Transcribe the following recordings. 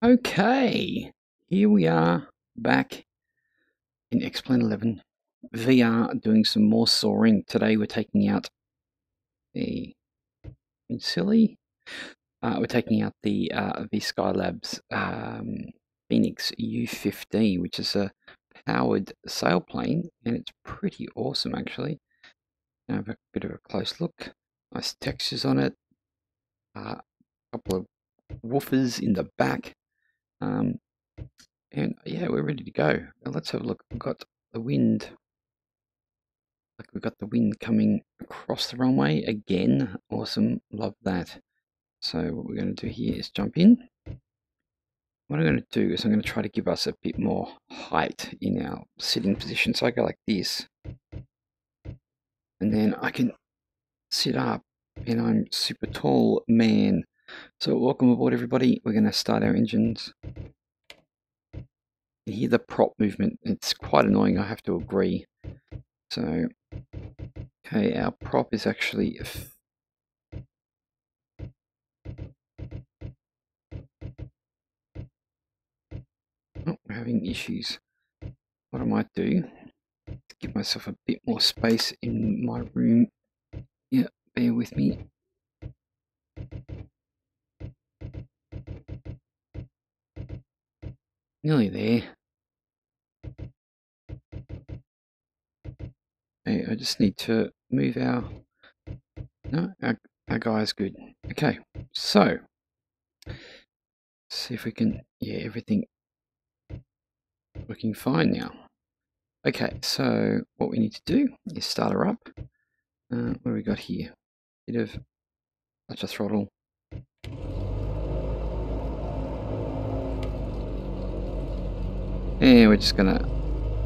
Okay, here we are back in X-Plane 11 VR doing some more soaring. Today we're taking out the silly. We're taking out the VSKYLABS Phoenix U-15, which is a powered sailplane, and it's pretty awesome actually. Now have a bit of a close look. Nice textures on it. A couple of woofers in the back. And yeah, we're ready to go. Now let's have a look. We've got the wind. We've got the wind coming across the runway again. Awesome, love that. So what we're going to do here is jump in. What I'm going to do is I'm going to try to give us a bit more height in our sitting position. So I go like this, and then I can sit up, and I'm super tall man. So welcome aboard, everybody. We're going to start our engines. You hear the prop movement. It's quite annoying, I have to agree. So, okay, our prop is actually... Oh, we're having issues. What I might do is give myself a bit more space in my room. Yeah, bear with me. Nearly there. Okay, I just need to move our... No, our guy's good. Okay, so... see if we can... Yeah, everything looking fine now. Okay, so what we need to do is start her up. What do we got here? Bit of touch of throttle. And we're just gonna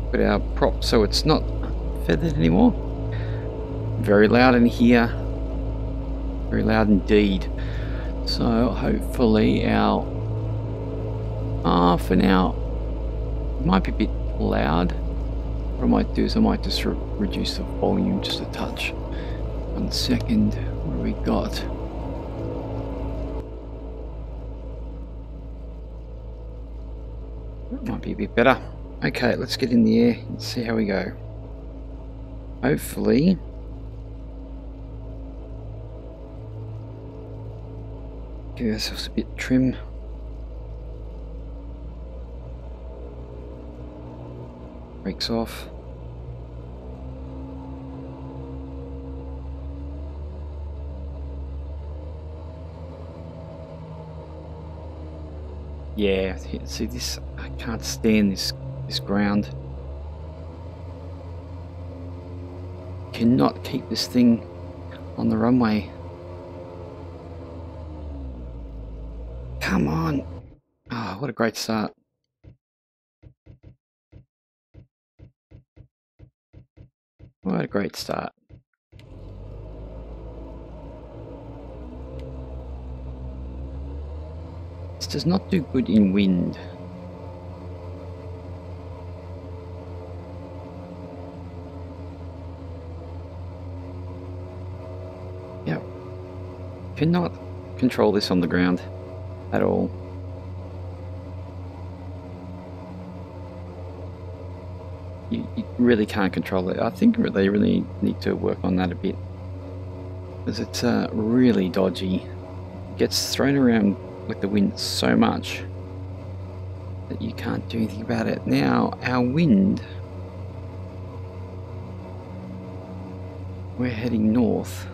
put our prop so it's not feathered anymore. Very loud in here. Very loud indeed. So hopefully our... for now, it might be a bit loud. What I might do is I might just reduce the volume just a touch. 1 second. What do we got? That might be a bit better. Okay, let's get in the air and see how we go. Hopefully... give ourselves a bit trim. Brakes off. Yeah, see this, I can't stand this ground. Cannot keep this thing on the runway. Come on. Ah, what a great start. What a great start. This does not do good in wind. Yep. Cannot control this on the ground at all. You really can't control it. I think they really need to work on that a bit, because it's really dodgy. It gets thrown around with the wind so much that you can't do anything about it. Now our wind, we're heading north.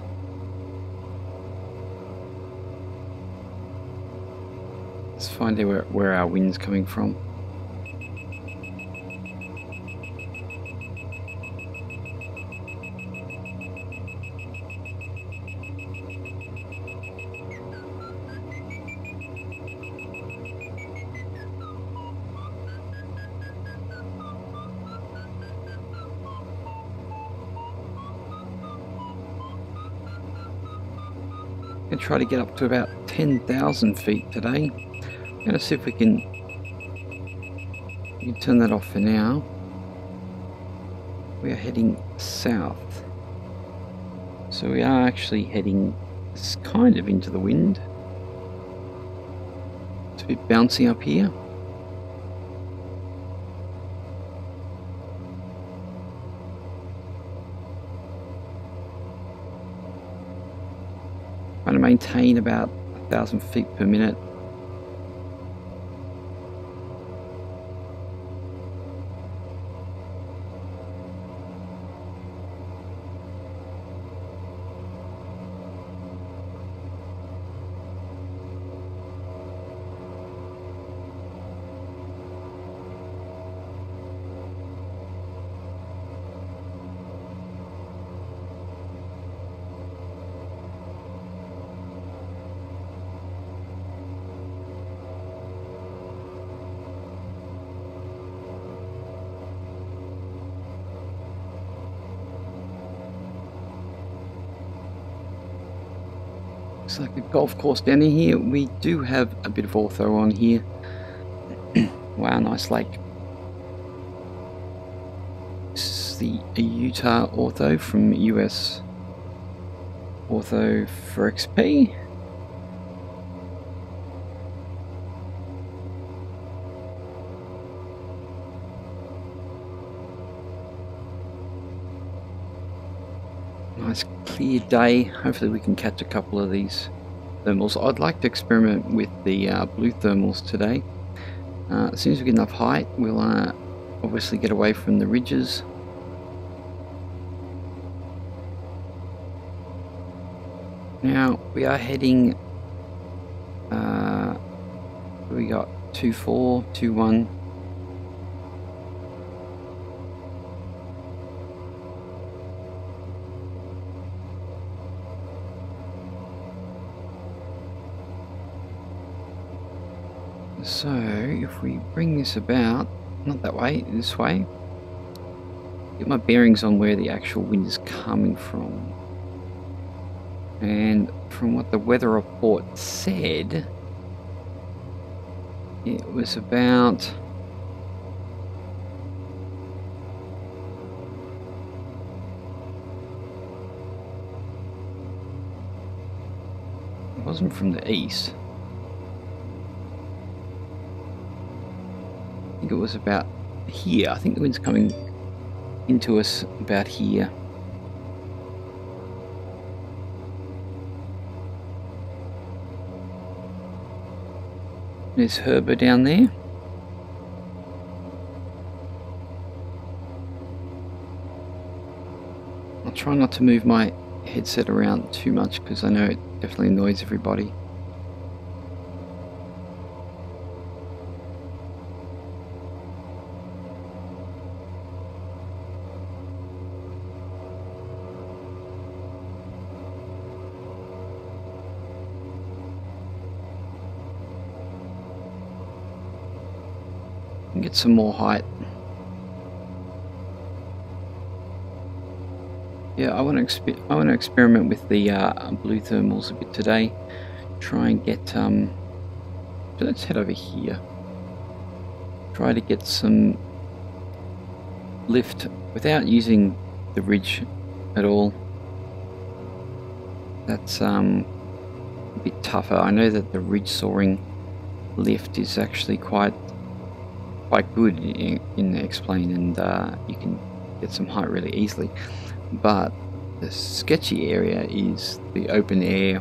Let's find out where our wind's coming from. I'm going to try to get up to about 10,000 feet today. I'm going to see if we can turn that off for now. We are heading south. So we are actually heading kind of into the wind. It's a bit bouncy up here. Trying to maintain about 1,000 feet per minute. Looks like a golf course down in here. We do have a bit of ortho on here. Wow, nice lake. This is the Utah ortho from US Ortho for XP. Nice clear day. Hopefully we can catch a couple of these thermals. I'd like to experiment with the blue thermals today. As soon as we get enough height, we'll obviously get away from the ridges. Now we are heading, we got 2-4, 2-1. So if we bring this about, not that way, this way, get my bearings on where the actual wind is coming from. And from what the weather report said, it was about it wasn't from the east. I think it was about here. I think the wind's coming into us about here. There's Herber down there. I'll try not to move my headset around too much because I know it definitely annoys everybody. Get some more height. Yeah, I want to experiment with the blue thermals a bit today. Try and get so let's head over here. Try to get some lift without using the ridge at all. That's a bit tougher. I know that the ridge soaring lift is actually quite good in the X-plane, and you can get some height really easily, but the sketchy area is the open air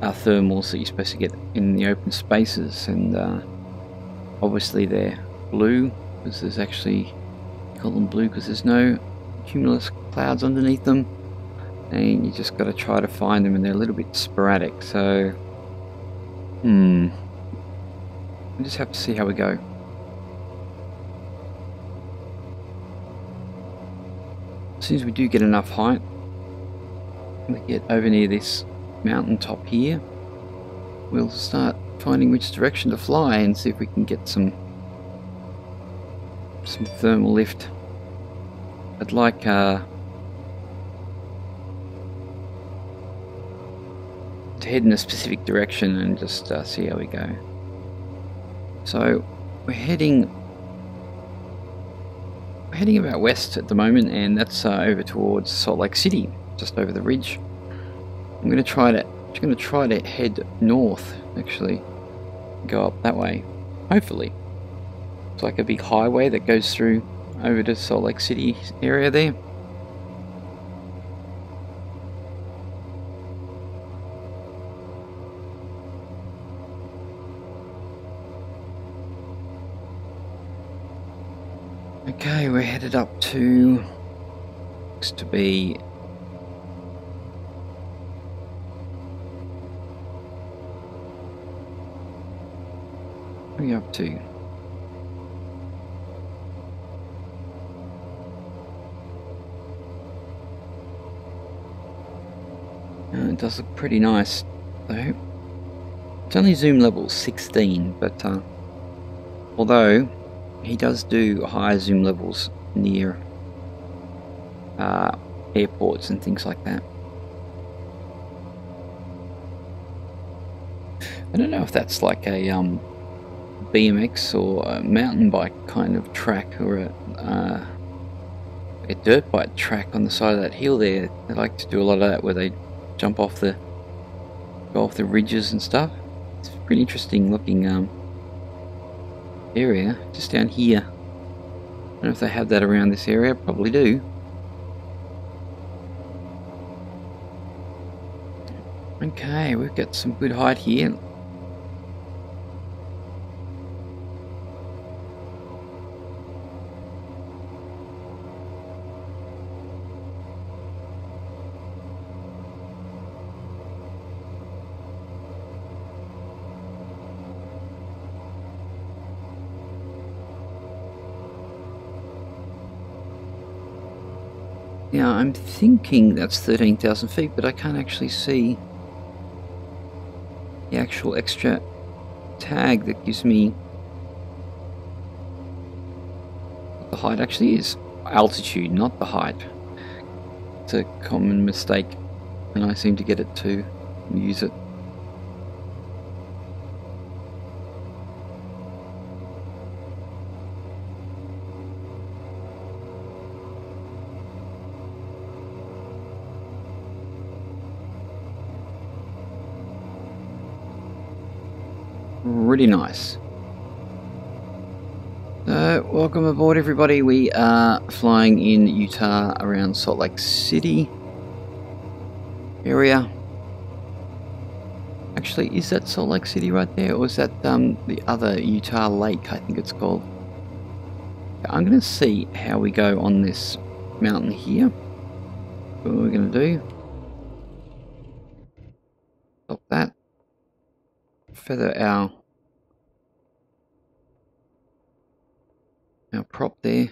thermals that you're supposed to get in the open spaces, and obviously they're blue because there's actually, call them blue because there's no cumulus clouds underneath them, and you just got to try to find them, and they're a little bit sporadic, so we just have to see how we go. As soon as we do get enough height, we get over near this mountain top here, we'll start finding which direction to fly and see if we can get some thermal lift. I'd like to head in a specific direction and just see how we go. So we're heading about west at the moment, and that's over towards Salt Lake City, just over the ridge. I'm going to try to head north actually. go up that way, hopefully. It's like a big highway that goes through over to Salt Lake City area there. Okay, we're headed up to, looks to be what are we up to? It does look pretty nice though. It's only zoom level 16, but although he does do higher zoom levels near airports and things like that. I don't know if that's like a BMX or a mountain bike kind of track, or a dirt bike track on the side of that hill there. They like to do a lot of that where they jump off go off the ridges and stuff. It's a pretty interesting looking area just down here. I don't know if they have that around this area, probably do. Okay, we've got some good height here. Now, I'm thinking that's 13,000 feet, but I can't actually see the actual extra tag that gives me what the height actually is. Altitude, not the height. It's a common mistake, and I seem to get it to use it. Really nice. Welcome aboard, everybody. We are flying in Utah around Salt Lake City area. Actually, is that Salt Lake City right there, or is that the other Utah Lake, I think it's called? I'm going to see how we go on this mountain here. What we're going to do. Stop that. Feather our prop there.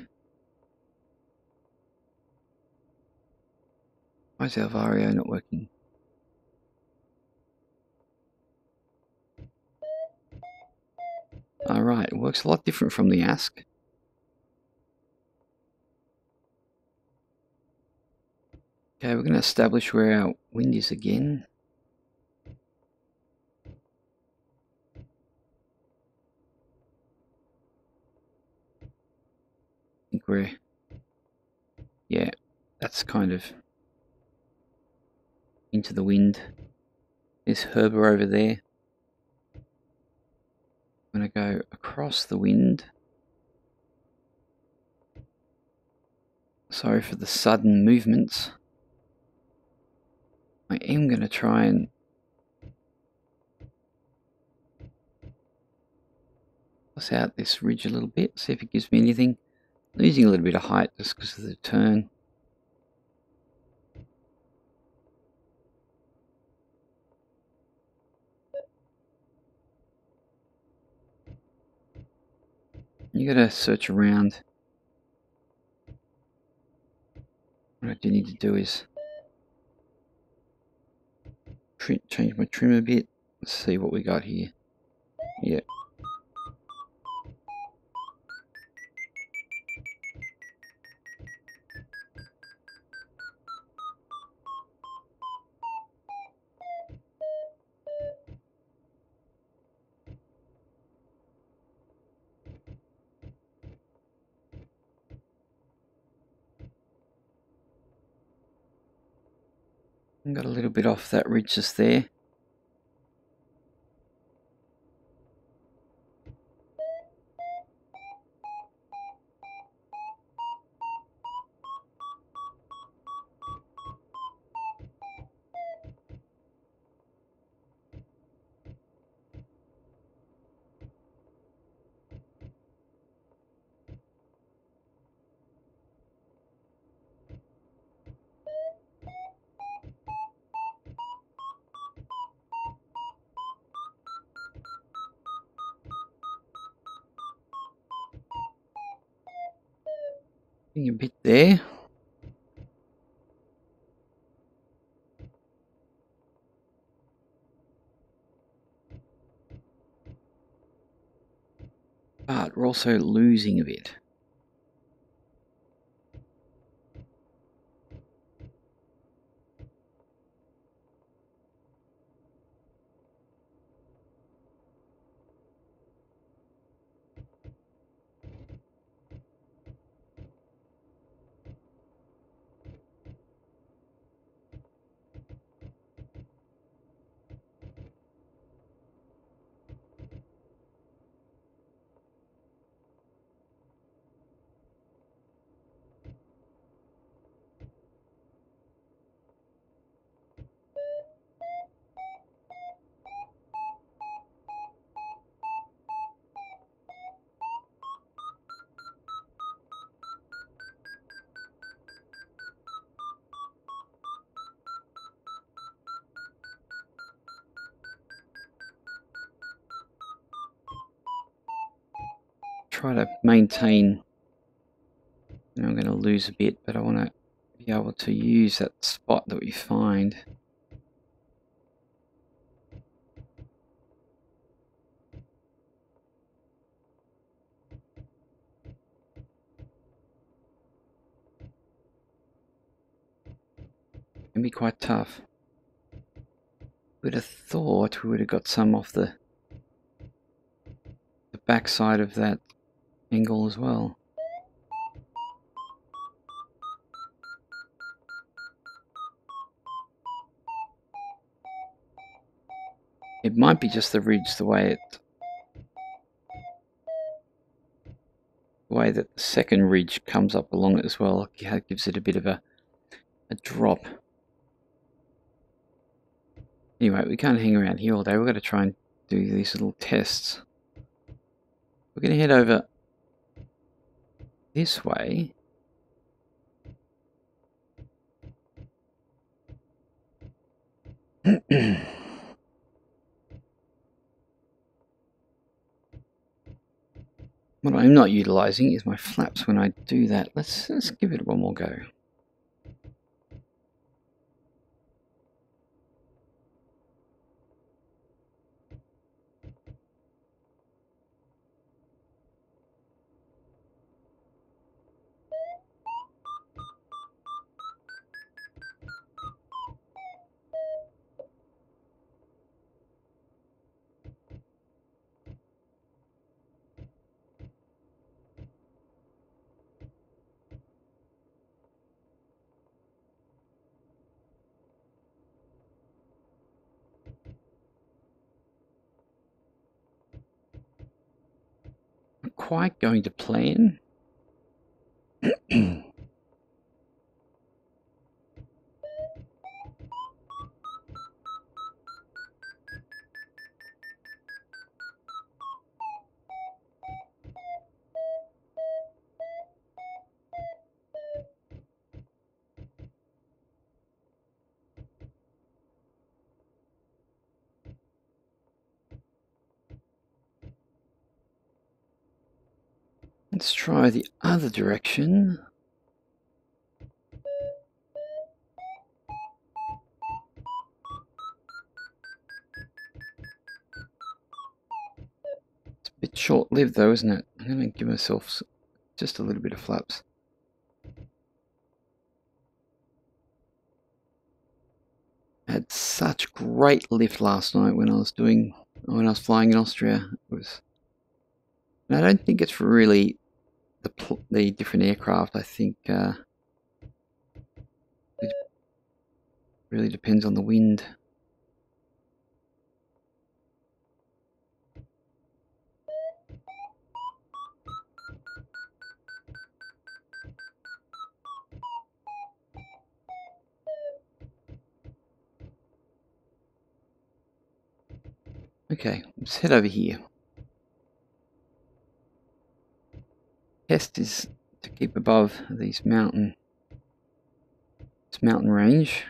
Why is our Vario not working? Alright, it works a lot different from the Ask. Okay, we're going to establish where our wind is again. I think we're, yeah, that's kind of into the wind. There's Herber over there. I'm going to go across the wind. Sorry for the sudden movements. I am going to try and toss out this ridge a little bit, see if it gives me anything. Losing a little bit of height just because of the turn. You got to search around. What I do need to do is change my trim a bit. Let's see what we got here. Yeah. Got a little bit off that ridge just there. A bit there. But we're also losing a bit. Try to maintain. I'm going to lose a bit, but I want to be able to use that spot that we find. It can be quite tough. Would have thought we would have got some off the back side of that angle as well. It might be just the ridge, the way that the second ridge comes up along it as well. It gives it a bit of a drop. Anyway, we can't hang around here all day. We've got to try and do these little tests. We're going to head over this way. What I'm not utilizing is my flaps when I do that. Let's give it one more go. Not quite going to plan. Let's try the other direction. It's a bit short-lived though, isn't it? I'm going to give myself just a little bit of flaps. I had such great lift last night when I was flying in Austria. And I don't think it's really the different aircraft. I think it really depends on the wind. Okay, let's head over here. Test is to keep above this mountain range.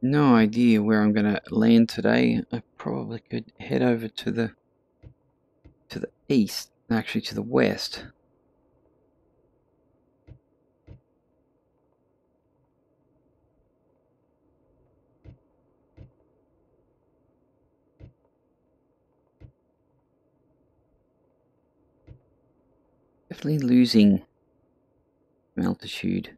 no idea where I'm going to land today. I probably could head over to the east, actually to the west. Definitely losing altitude.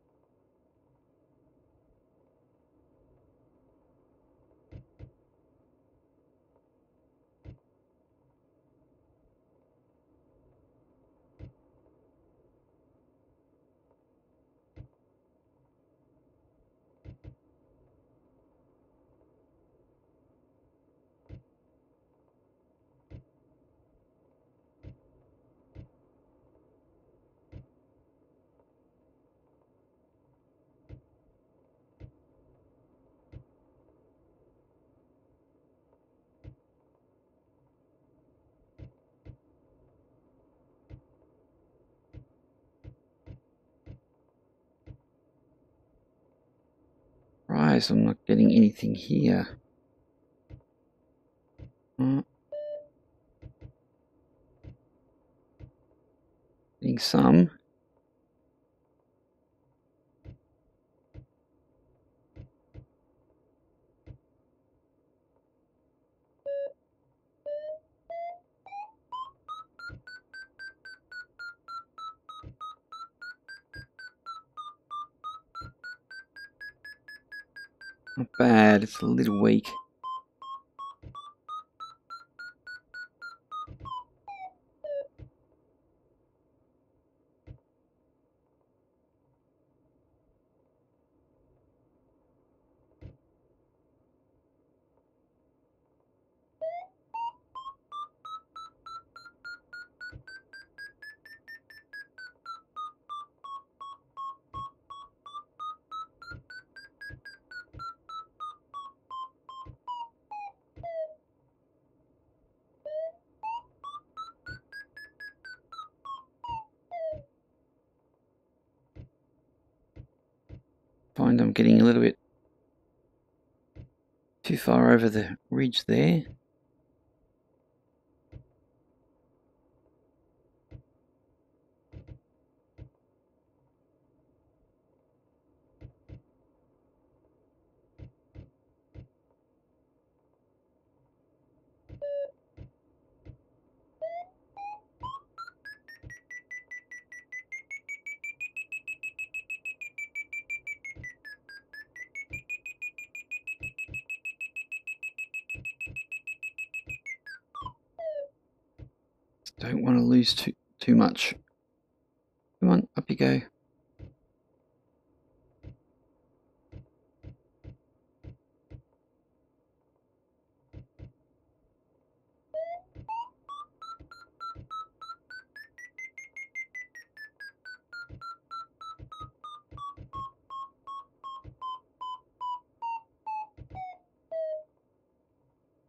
Surprised I'm not getting anything here. Getting some. Not bad, it's a little weak. Find I'm getting a little bit too far over the ridge there. Don't want to lose too much. Come on, up you go.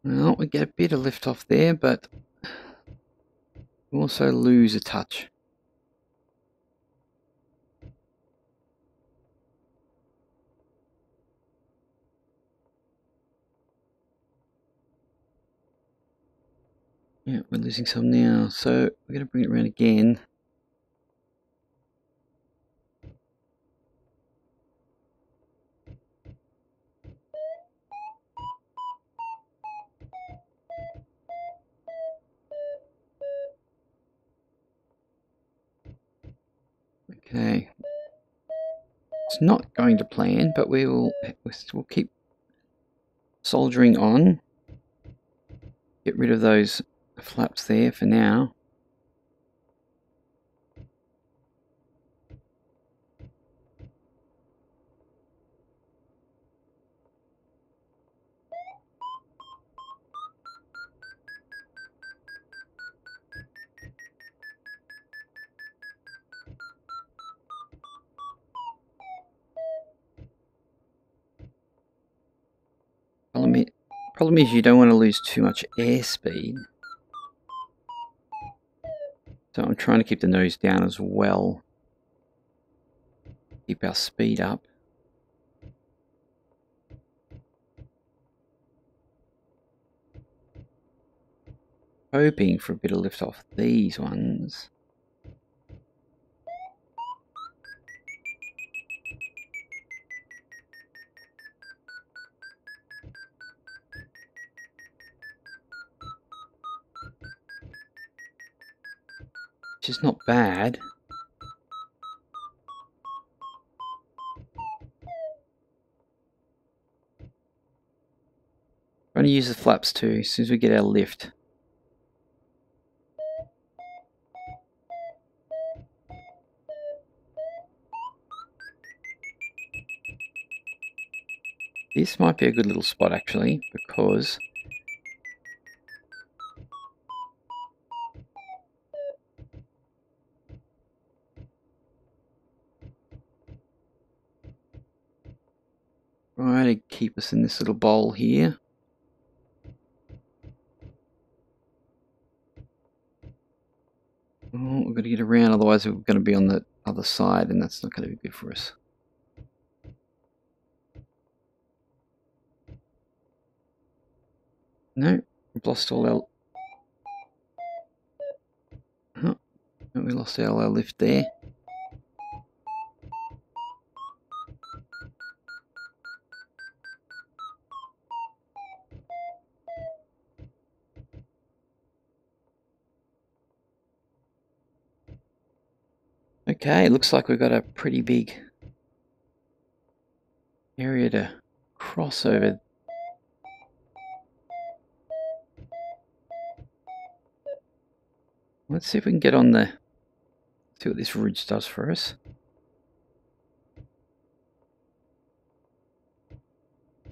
Well, we get a bit of lift off there, but we also lose a touch. Yeah, we're losing some now, so we're going to bring it around again. Okay. It's not going to plan, but we'll keep soldiering on. Get rid of those flaps there for now. Problem is you don't want to lose too much airspeed. So I'm trying to keep the nose down as well. Keep our speed up. hoping for a bit of lift off these ones. Which is not bad. We're going to use the flaps too as soon as we get our lift. This might be a good little spot actually, because try to keep us in this little bowl here. Oh, we've got to get around, otherwise we're going to be on the other side and that's not going to be good for us. No, we've lost all our... Oh, we lost all our lift there. Okay, looks like we've got a pretty big area to cross over. Let's see if we can get on the... see what this ridge does for us.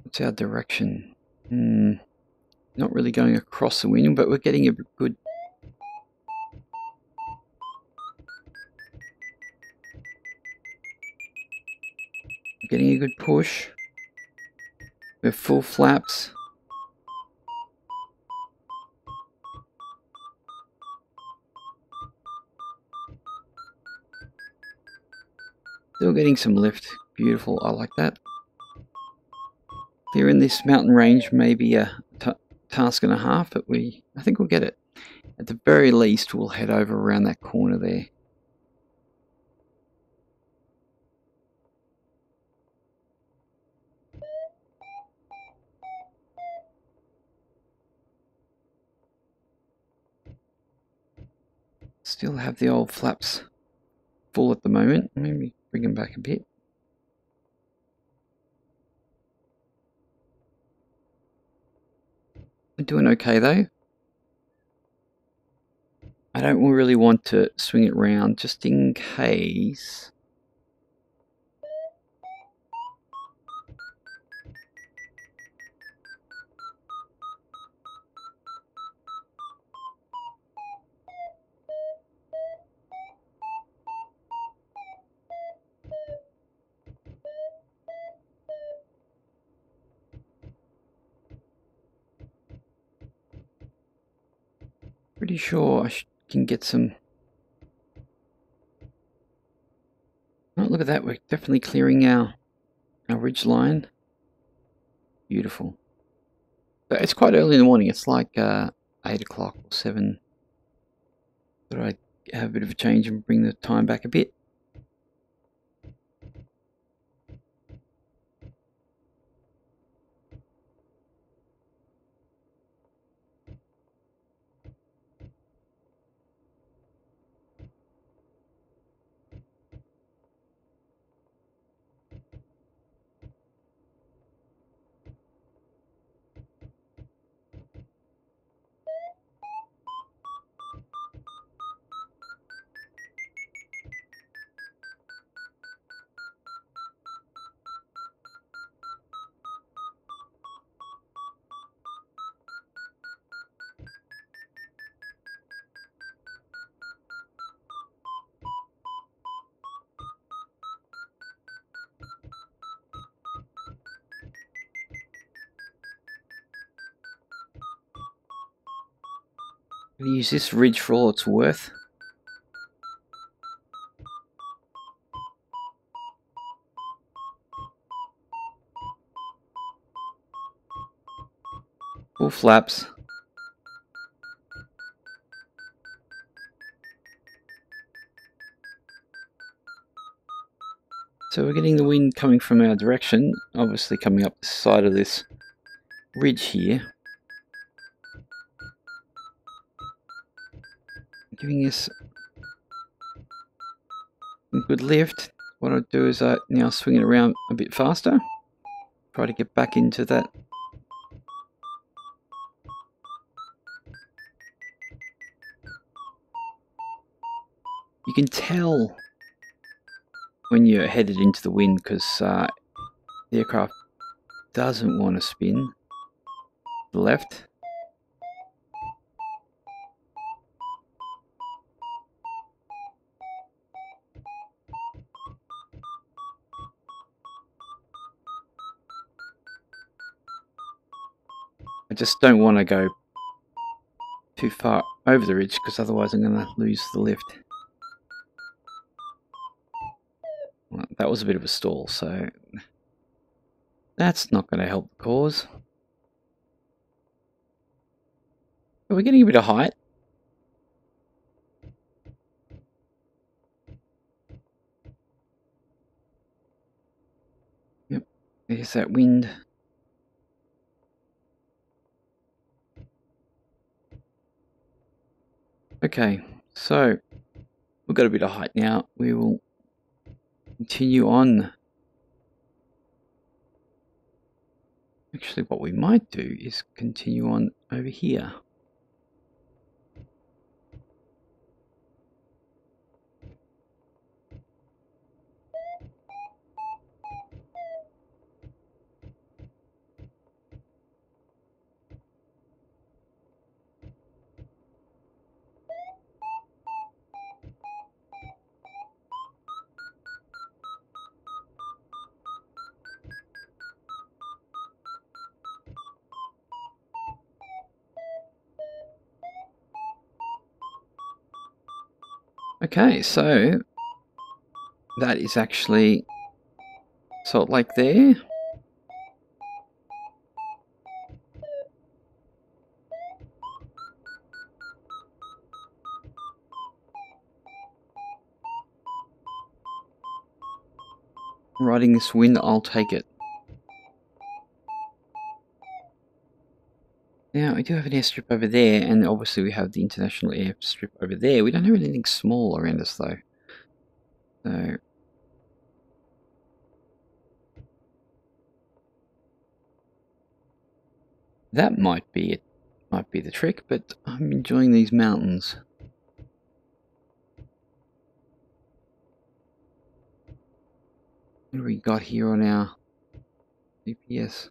What's our direction? Not really going across the wind, but we're getting a good... getting a good push. We're full flaps. Still getting some lift. Beautiful, I like that. Here in this mountain range, maybe a task and a half, but I think we'll get it. At the very least, we'll head over around that corner there. Still have the old flaps full at the moment. Maybe bring them back a bit. We're doing okay though. I don't really want to swing it round just in case. Pretty sure I can get some... Oh, look at that, we're definitely clearing our ridge line. Beautiful. But it's quite early in the morning, it's like 8 o'clock or 7. Thought I'd have a bit of a change and bring the time back a bit. I'm going to use this ridge for all it's worth. Full flaps. So we're getting the wind coming from our direction, obviously coming up the side of this ridge here, giving us a good lift. What I'll do is now swing it around a bit faster, try to get back into that. You can tell when you're headed into the wind because the aircraft doesn't want to spin to the left. I just don't want to go too far over the ridge because otherwise I'm going to lose the lift. Well, that was a bit of a stall, so that's not going to help the cause. But we're getting a bit of height. Yep, there's that wind. Okay, so we've got a bit of height now. We will continue on. Actually, what we might do is continue on over here. Okay, so that is actually Salt Lake there. Riding this wind, I'll take it. Now, we do have an airstrip over there, and obviously we have the international airstrip over there. We don't have anything small around us, though. So that might be it. Might be the trick, but I'm enjoying these mountains. What do we got here on our GPS?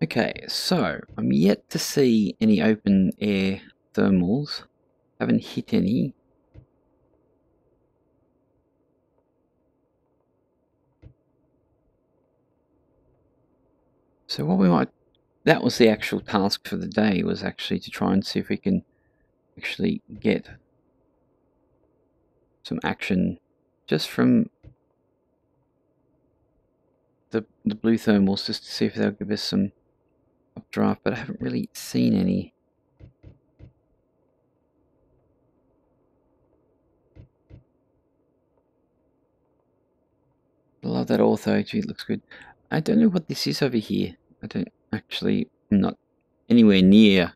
Okay, so I'm yet to see any open air thermals. Haven't hit any. So what we might, that was the actual task for the day, was actually to try and see if we can actually get some action just from the blue thermals, just to see if they'll give us some updraft, but I haven't really seen any. I love that ortho, gee, it looks good. I don't know what this is over here. I don't actually, I'm not anywhere near.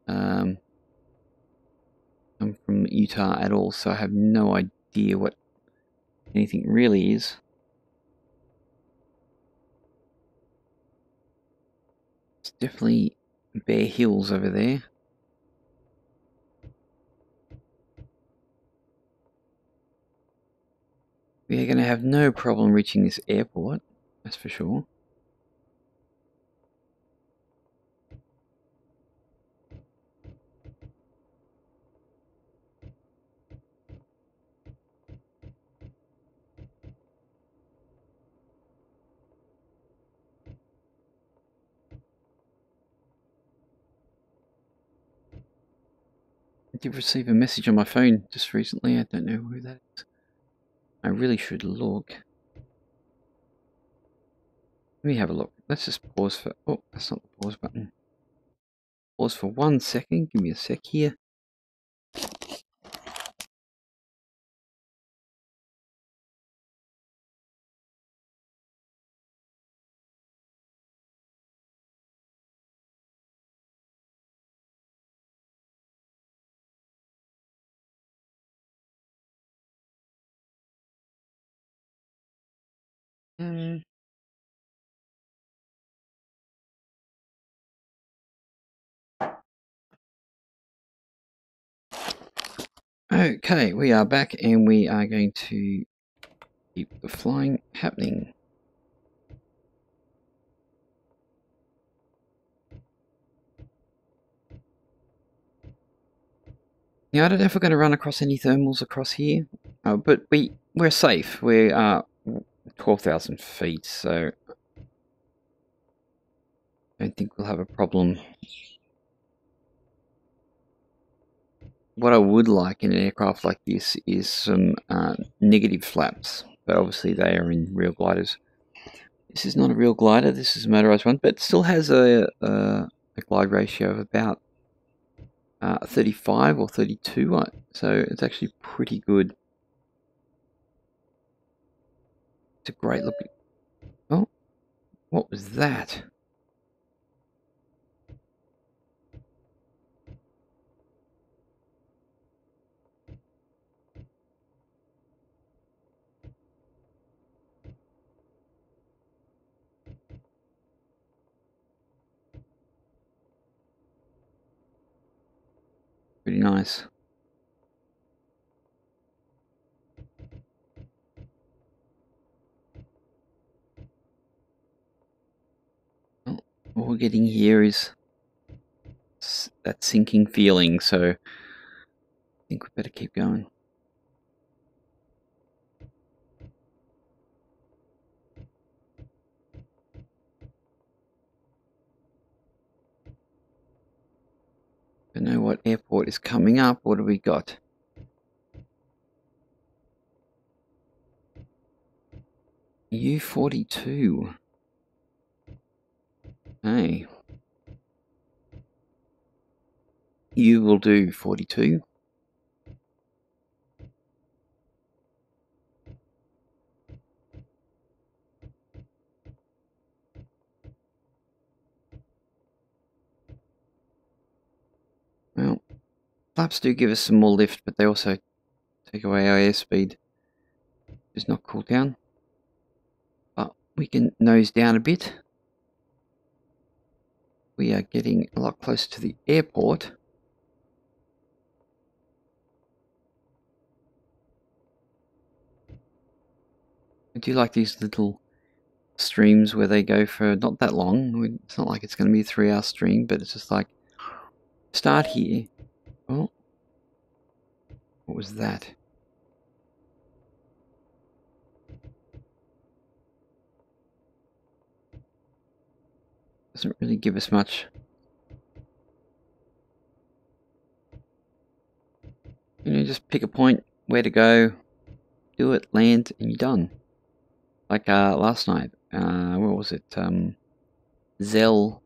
I'm from Utah at all, so I have no idea what anything really is. It's definitely bare hills over there. We are going to have no problem reaching this airport, that's for sure. I did receive a message on my phone just recently. I don't know who that is. I really should look. Let me have a look. let's just pause for, oh, that's not the pause button. Pause for 1 second, give me a sec here. Okay, we are back and we are going to keep the flying happening. Now, I don't know if we're going to run across any thermals across here, but we're safe. We are 12,000 feet, so I don't think we'll have a problem. What I would like in an aircraft like this is some negative flaps, but obviously they are in real gliders. This is not a real glider, this is a motorized one, but it still has a glide ratio of about 35 or 32, so it's actually pretty good. It's a great looking. Oh, what was that? Pretty nice. Well, what we're getting here is that sinking feeling, so I think we better keep going. Don't know what airport is coming up. What do we got? U-42. Hey. You will do, 42. Well, flaps do give us some more lift, but they also take away our airspeed. It's not cool down. But we can nose down a bit. We are getting a lot closer to the airport. I do like these little streams where they go for not that long. It's not like it's going to be a 3-hour stream, but it's just like, start here. Oh, what was that? Doesn't really give us much. You know, just pick a point, where to go, do it, land, and you're done. Like last night, what was it? Zell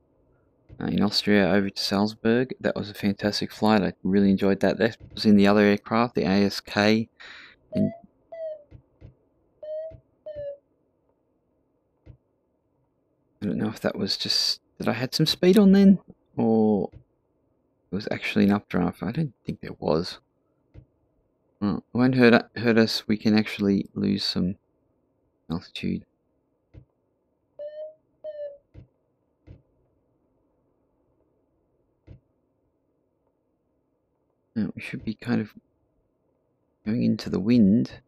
in Austria over to Salzburg. That was a fantastic flight. I really enjoyed that. That was in the other aircraft, the ASK. And I don't know if that was just that I had some speed on then, or it was actually an updraft. I don't think there was. Well, it won't hurt us. We can actually lose some altitude. Now, we should be kind of going into the wind.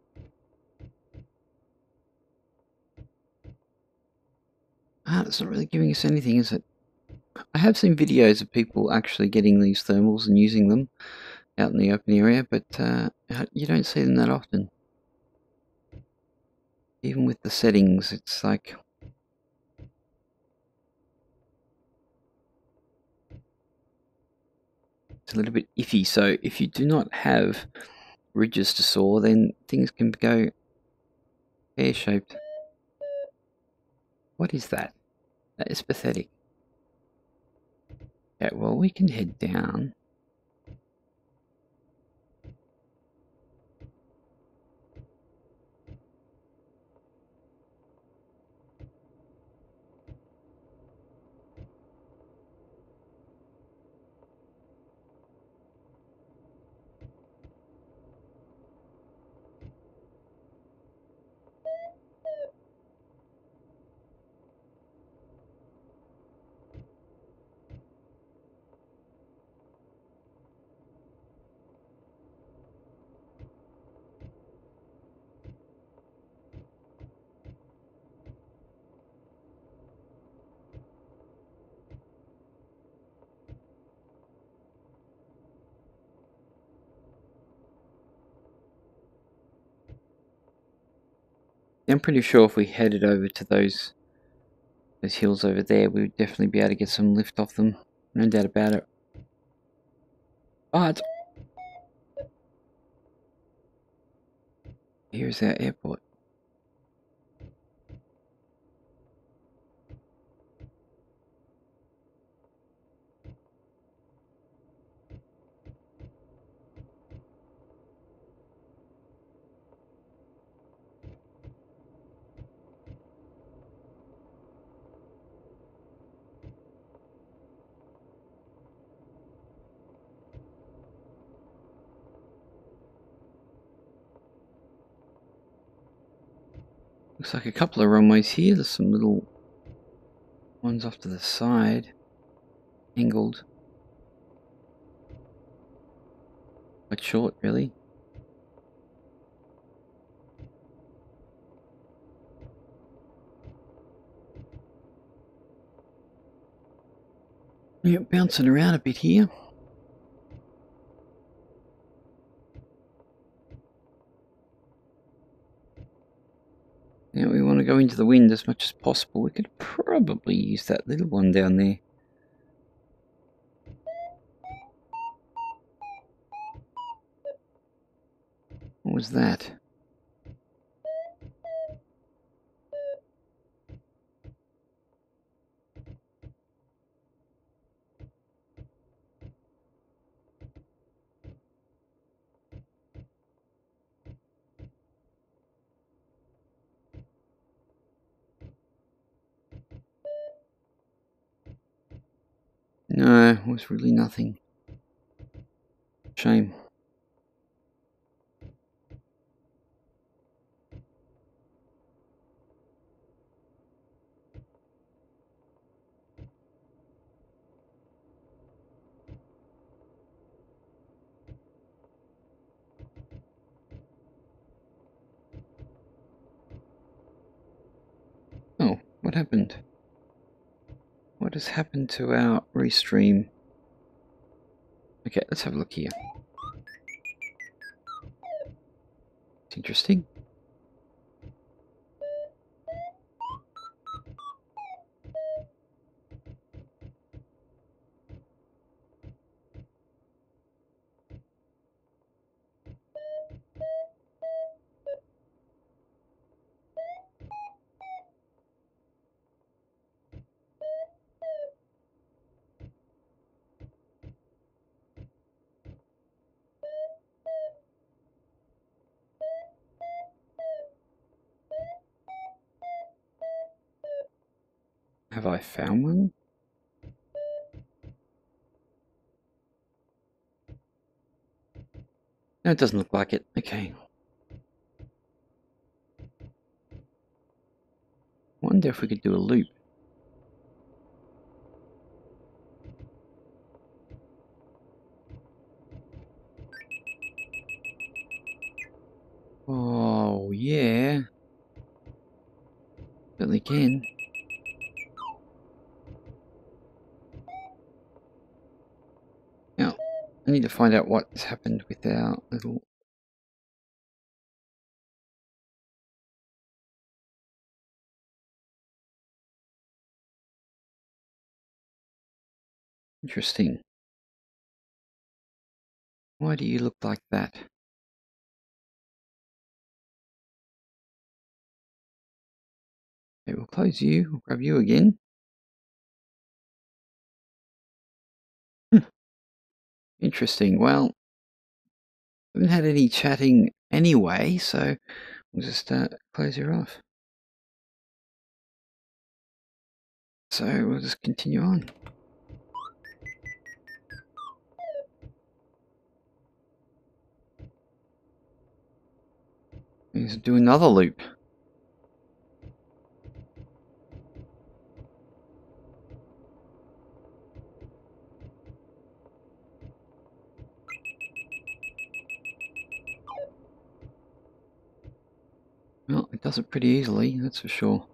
It's not really giving us anything, is it? I have seen videos of people actually getting these thermals and using them out in the open area, but you don't see them that often. Even with the settings, it's like it's a little bit iffy. So if you do not have ridges to soar, then things can go pear-shaped. What is that? That is pathetic. Okay, well, we can head down. I'm pretty sure if we headed over to those hills over there, we would definitely be able to get some lift off them. No doubt about it. But here's our airport. Looks like a couple of runways here. There's some little ones off to the side, angled. Quite short, really. Yeah, bouncing around a bit here. Now we want to go into the wind as much as possible. We could probably use that little one down there. What was that? No, it was really nothing. Shame. Oh, what happened? What has happened to our restream? Okay, let's have a look here. It's interesting. Have I found one? No, it doesn't look like it. Okay. Wonder if we could do a loop. Oh, yeah. Certainly can. Now, I need to find out what has happened with our little... Interesting. Why do you look like that? Okay, we'll close you. We'll grab you again. Interesting. Well, I haven't had any chatting anyway, so we'll just close her off. So we'll just continue on. Let's do another loop. Well, it does it pretty easily, that's for sure.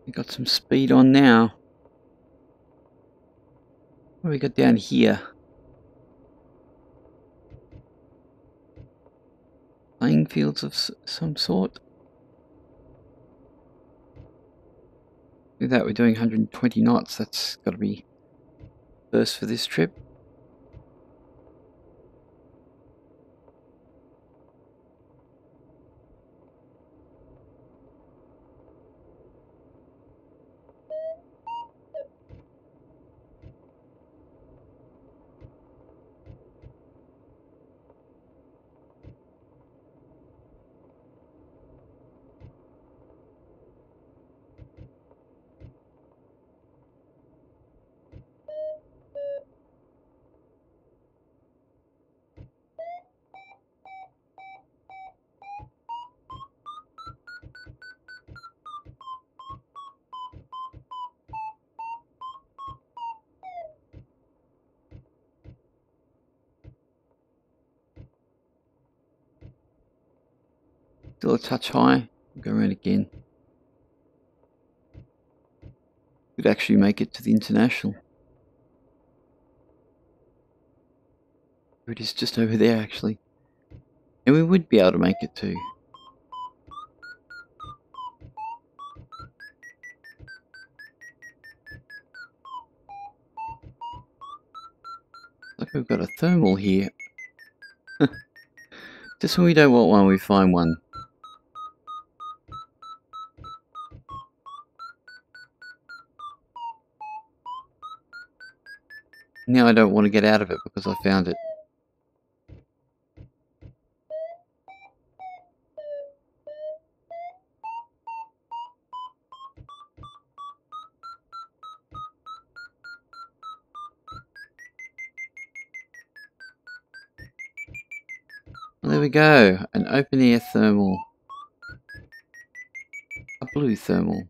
We got some speed on now. What do we got down here? Playing fields of some sort. Look at that, we're doing 120 knots. That's got to be first for this trip. Still a touch high. Go around again. Could actually make it to the international. It is just over there actually. And we would be able to make it too. Like we've got a thermal here. Just when we don't want one, we find one. Now I don't want to get out of it because I found it. Well, there we go, an open air thermal. A blue thermal.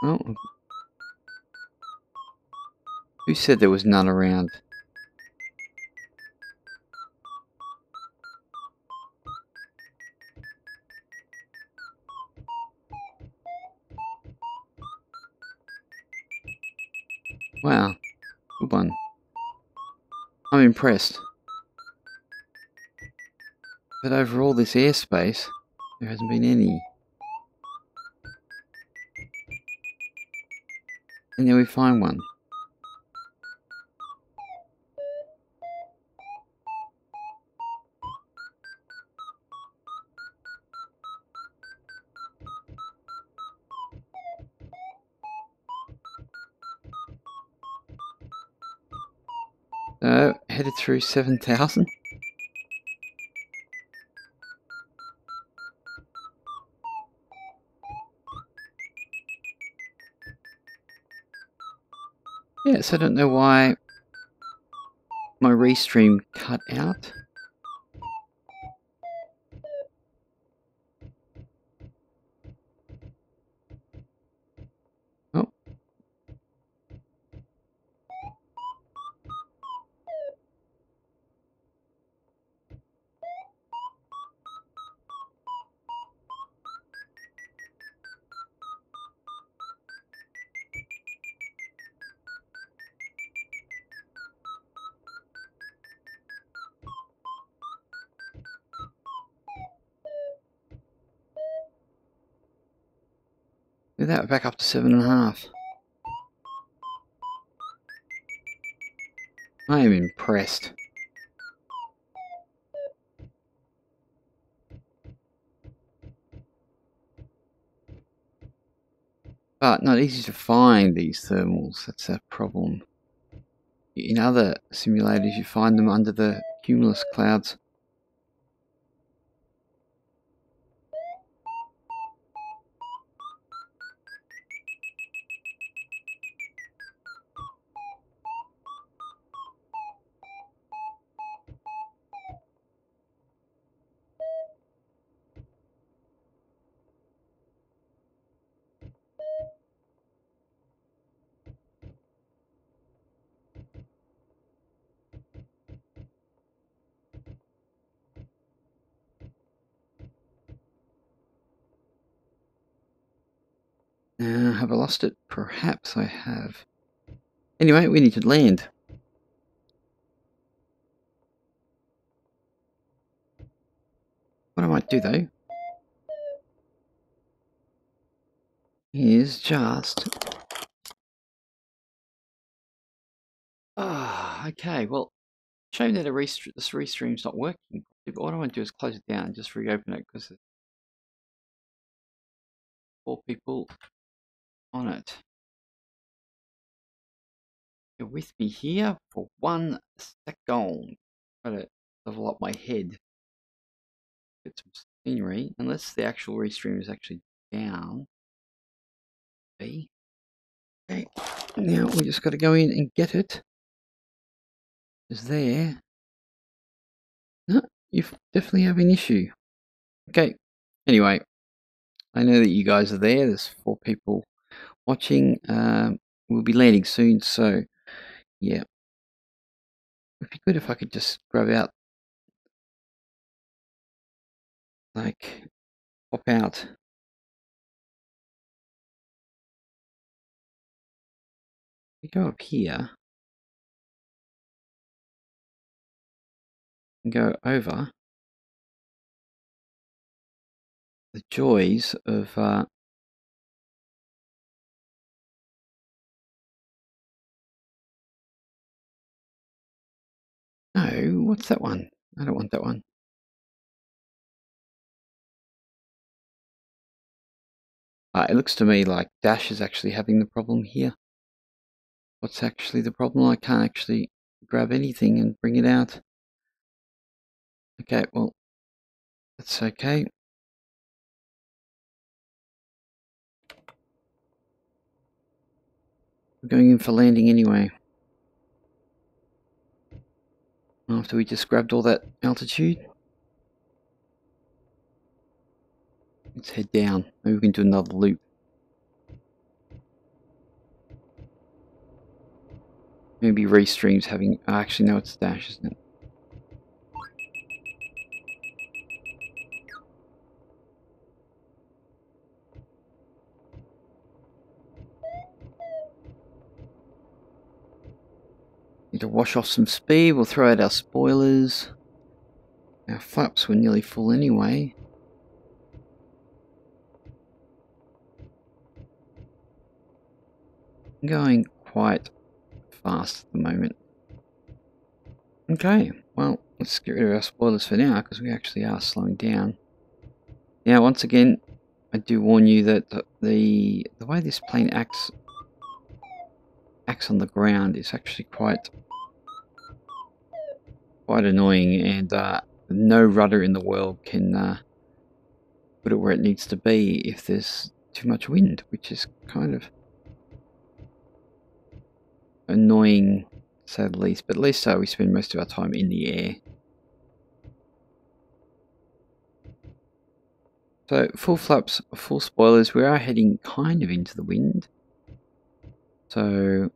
Oh, who said there was none around? Wow, good one. I'm impressed. But over all this airspace, there hasn't been any. And then we find one. So, headed through 7,000. Yes, I don't know why my restream cut out. Oh. with that, we're back up to 7.5. I am impressed. But not easy to find these thermals, that's a problem. In other simulators you find them under the cumulus clouds. Have I lost it? Perhaps I have. Anyway, we need to land. What I might do though is just... okay, well, shame that this restream's not working. But what I want to do is close it down and just reopen it because there's 4 people on it. You're with me here for 1 second. Try to level up my head. Get some scenery, unless the actual restream is actually down. Okay, now we just got to go in and get it. It's there. No, you definitely have an issue. Okay, anyway, I know that you guys are there. There's 4 people watching. We'll be landing soon, so yeah. It'd be good if I could just grab out, like, pop out. We go up here and go over the joys of no, what's that one? I don't want that one. It looks to me like Dash is actually having the problem here. What's actually the problem? I can't actually grab anything and bring it out. Okay, well, that's okay. We're going in for landing anyway. After we just grabbed all that altitude. Let's head down. Maybe we can do another loop. Maybe Restream's having... Oh, actually, no, it's Dash, isn't it? Need to wash off some speed. We'll throw out our spoilers. Our flaps were nearly full anyway. I'm going quite fast at the moment. Okay, well, let's get rid of our spoilers for now because we actually are slowing down. Now, once again, I do warn you that the way this plane acts on the ground is actually quite annoying, and no rudder in the world can put it where it needs to be if there's too much wind, which is kind of annoying, to say the least. But at least we spend most of our time in the air. So full flaps, full spoilers. We are heading kind of into the wind, so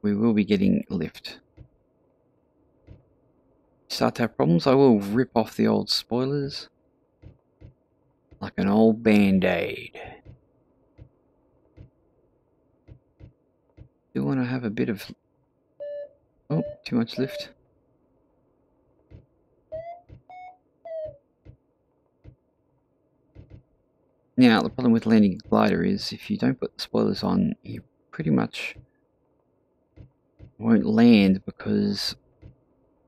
we will be getting lift. Start to have problems, I will rip off the old spoilers like an old band-aid. Do want to have a bit of... Oh, too much lift. Now, the problem with landing a glider is if you don't put the spoilers on, you pretty much won't land because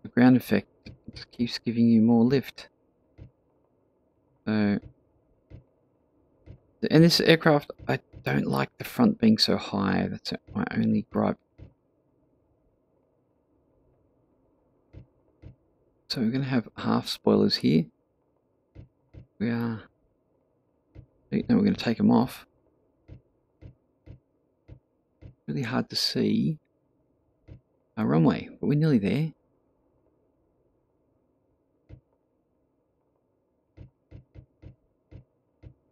the ground effect just keeps giving you more lift. So, and this aircraft, I don't like the front being so high. That's my only gripe. So we're going to have half spoilers here. Now we're going to take them off. Really hard to see our runway, but we're nearly there.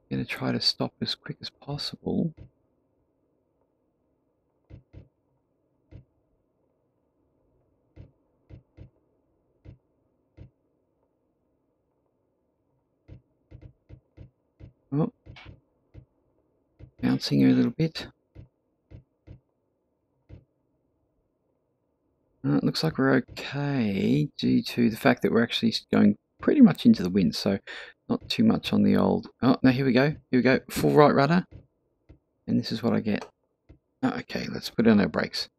Going to try to stop as quick as possible. Oh, bouncing a little bit. It looks like we're okay due to the fact that we're actually going pretty much into the wind, so not too much on the old. Oh, no, here we go. Here we go. Full right rudder. And this is what I get. Oh, okay, let's put on our brakes.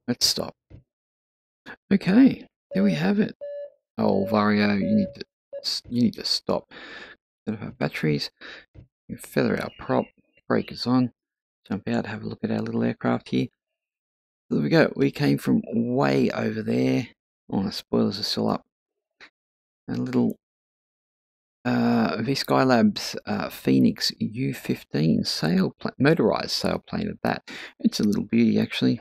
Let's stop. Okay, there we have it. Oh, Vario, you need to stop. Set up our batteries. You feather our prop. Brake is on. Jump out. Have a look at our little aircraft here. There we go. We came from way over there. Oh, the spoilers are still up. A little VSKYLABS Phoenix U-15 motorized sailplane at that. It's a little beauty actually.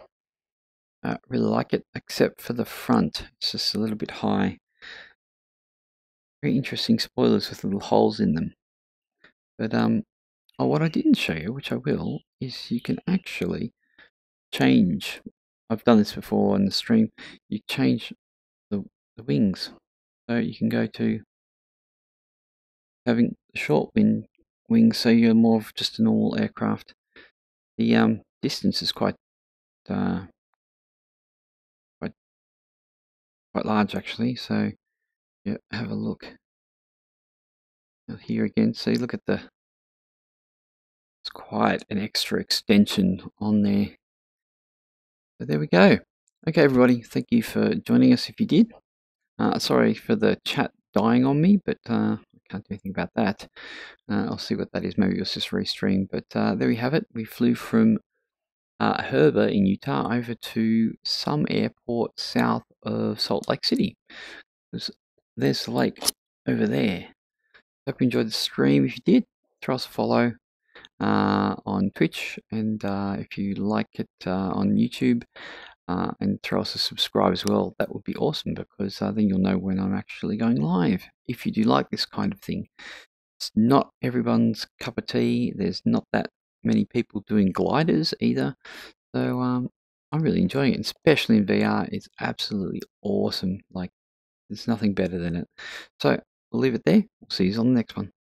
Really like it, except for the front. It's just a little bit high. Very interesting spoilers with little holes in them. But what I didn't show you, which I will, is you can actually change. I've done this before on the stream. You change the wings, so you can go to having short wings, so you're more of just a normal aircraft. The distance is quite large actually. So yeah, have a look here again. See, look at it's quite an extra extension on there. So there we go. Okay, everybody, thank you for joining us if you did. Sorry for the chat dying on me, but I can't do anything about that. I'll see what that is. Maybe it was just restreamed. But there we have it. We flew from Heber in Utah over to some airport south of Salt Lake City. There's the lake over there. Hope you enjoyed the stream. If you did, throw us a follow on Twitch, and if you like it on YouTube, and throw us a subscribe as well. That would be awesome, because then you'll know when I'm actually going live. If you do like this kind of thing, it's not everyone's cup of tea. There's not that many people doing gliders either, so I'm really enjoying it, especially in VR. It's absolutely awesome. Like, there's nothing better than it. So we'll leave it there. We'll see you on the next one.